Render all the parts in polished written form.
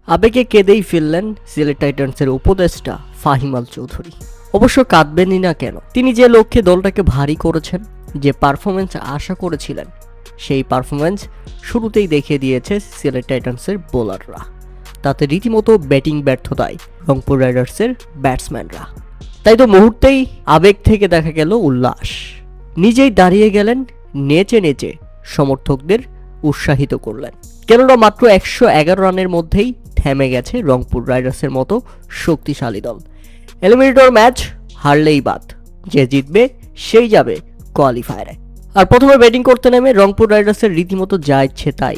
আবেগে কেঁদেই ফেললেন সিলেট টাইটান্সের উপদেষ্টা ফাহিম আল চৌধুরী। অবশ্য কাঁদবেনই না কেন, তিনি যে লক্ষ্যে দলটাকে ভারী করেছেন, যে পারফরমেন্স আশা করেছিলেন, সেই পারফরমেন্স শুরুতেই দেখিয়ে দিয়েছে সিলেট টাইটান্সের বোলাররা। তাতে রীতিমতো ব্যাটিং ব্যর্থতায় রংপুর রাইডার্সের ব্যাটসম্যানরা। তাই তো মুহূর্তেই আবেগ থেকে দেখা গেল উল্লাস। নিজেই দাঁড়িয়ে গেলেন, নেচে নেচে সমর্থকদের উৎসাহিত করলেন। কেননা মাত্র 111 রানের মধ্যেই থেমে গেছে রংপুর রাইডার্সের মতো শক্তিশালী দল। এলিমিনেটর ম্যাচ হারলেই বাদ, যে জিতবে সেই যাবে কোয়ালিফায়ারে। আর প্রথমে ব্যাটিং করতে নেমে রংপুর রাইডার্সের রীতিমতো যা ইচ্ছে তাই।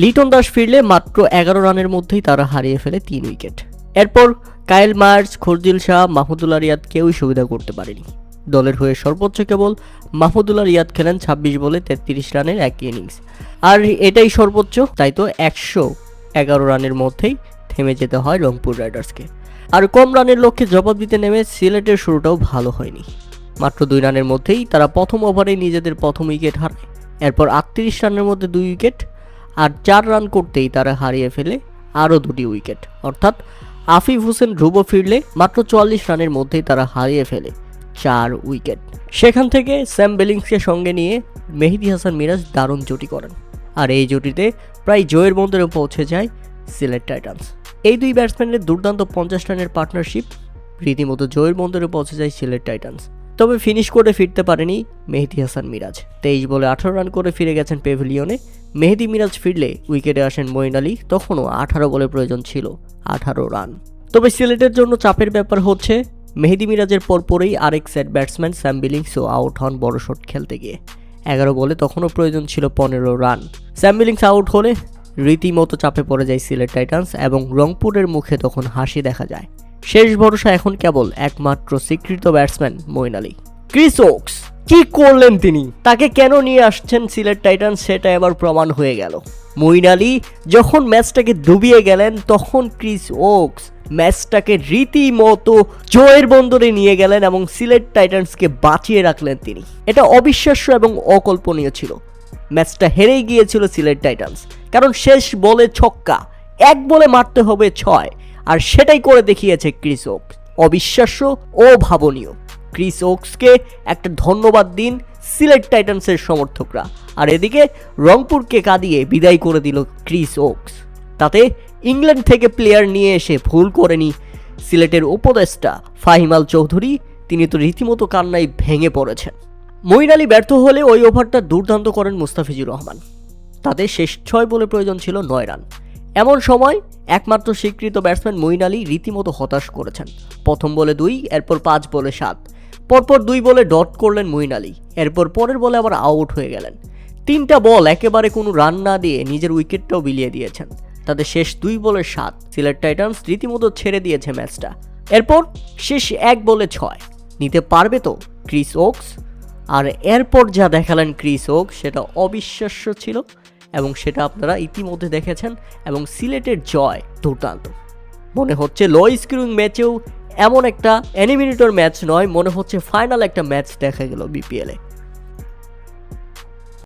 লিটন দাস ফিরলে মাত্র 11 রানের মধ্যেই তারা হারিয়ে ফেলে 3 উইকেট। এরপর কায়েল মার্চ, খরজিল শাহ, মাহমুদুল্লাহ রিয়াদ কেউই সুবিধা করতে পারেনি। দলের হয়ে সর্বোচ্চ কেবল মাহমুদুল্লাহ রিয়াদ খেলেন 26 বলে 33 রানের এক ইনিংস, আর এটাই সর্বোচ্চ। তাই তো 111 রানের মধ্যেই থেমে যেতে হয় রংপুর রাইডার্সকে। আর কম রানের লক্ষ্যে জবাব দিতে নেমে সিলেটের শুরুটাও ভালো হয়নি। মাত্র 2 রানের মধ্যেই তারা প্রথম ওভারে নিজেদের প্রথম উইকেট হারায়। এরপর 38 রানের মধ্যে 2 উইকেট, আর 4 রান করতেই তারা হারিয়ে ফেলে আরও 2টি উইকেট। অর্থাৎ আফিফ হোসেন ধ্রুব ফিরলে মাত্র 44 রানের মধ্যেই তারা হারিয়ে ফেলে 4 উইকেট। সেখান থেকে স্যাম বিলিংসকে সঙ্গে নিয়ে মেহেদী হাসান মিরাজ দারুণ জুটি করেন, আর এই জুটিতে প্রায় জয়ের বন্দরে পৌঁছে যায় সিলেট টাইটান্স। এই দুই ব্যাটসম্যানের দুর্দান্ত 50 রানের পার্টনারশিপ রীতিমতো জয়ের বন্দরে পৌঁছে যায় সিলেট টাইটান্স। তবে ফিনিশ করে ফিরতে পারেনি মেহেদী হাসান মিরাজ। 23 বলে 18 রান করে ফিরে গেছেন প্যাভিলিয়নে। মেহেদী মিরাজ ফিরলে উইকেটে আসেন মঈন আলী, তখনও 18 বলে প্রয়োজন ছিল 18 রান। তবে সিলেটের জন্য চাপের ব্যাপার হচ্ছে মেহেদী মিরাজের পরপরই আরেক সেট ব্যাটসম্যান স্যাম বিলিংসও আউট হন বড় শট খেলতে গিয়ে। 11 বলে তখনও প্রয়োজন ছিল 15 রান। স্যাম বিলিংস আউট হলে রীতিমতো চাপে পড়ে যায় সিলেট টাইটান্স এবং রংপুরের মুখে তখন হাসি দেখা যায়। শেষ ভরসা এখন কেবল একমাত্র স্বীকৃত batsman Moeen Ali. Chris Woakes কি করলেন তিনি, তাকে কেন নিয়ে আসছেন সিলেট টাইটান্স সেটা এবার প্রমাণ হয়ে গেল। মঈন আলী যখন ম্যাচটাকে ডুবিয়ে গেলেন, তখন ক্রিস ওকস ম্যাচটাকে রীতিমতো জয়ের বন্দরে নিয়ে গেলেন এবং সিলেট টাইটান্সকে বাঁচিয়ে রাখলেন তিনি। এটা অবিশ্বাস্য এবং অকল্পনীয় ছিল। ম্যাচটা হেরেই গিয়েছিল সিলেট টাইটান্স, কারণ শেষ বলে ছক্কা, 1 বলে মারতে হবে 6, আর সেটাই করে দেখিয়েছে ক্রিস ওকস। অবিশ্বাস্য ও ভাবনীয়। ক্রিস ওকসকে একটা ধন্যবাদ দিন সিলেট টাইটান্সের সমর্থকরা। আর এদিকে রংপুরকে কাঁদিয়ে বিদায় করে দিল ক্রিস ওকস। তাতে ইংল্যান্ড থেকে প্লেয়ার নিয়ে এসে ভুল করেনি সিলেটের উপদেষ্টা ফাহিম আল চৌধুরী, তিনি তো রীতিমতো কান্নায় ভেঙে পড়েছেন। মঈন আলী ব্যর্থ হলে ওই ওভারটা দুর্দান্ত করেন মুস্তাফিজুর রহমান। তাদের শেষ 6 বলে প্রয়োজন ছিল 9 রান। এমন সময় একমাত্র স্বীকৃত ব্যাটসম্যান মঈন আলী রীতিমতো হতাশ করেছেন। প্রথম বলে 2, এরপর 5 বলে 7, পরপর 2 বলে ডট করলেন মঈন আলী। এরপর পরের বলে আবার আউট হয়ে গেলেন। 3টা বল একেবারে কোনো রান না দিয়ে নিজের উইকেটটাও বিলিয়ে দিয়েছেন। তাদের শেষ 2 বলে 7। সিলেট টাইটান্স রীতিমতো ছেড়ে দিয়েছে ম্যাচটা। এরপর শেষ 1 বলে 6 নিতে পারবে তো ক্রিস ওকস? আর এরপর যা দেখালেন ক্রিস ওকস সেটা অবিশ্বাস্য ছিল, এবং সেটা আপনারা ইতিমধ্যে দেখেছেন। এবং সিলেটের জয় দুর্দান্ত। মনে হচ্ছে লো স্কোরিং ম্যাচেও এমন একটা এলিমিনেটর ম্যাচ নয়, মনে হচ্ছে ফাইনাল একটা ম্যাচ দেখা গেল বিপিএলে।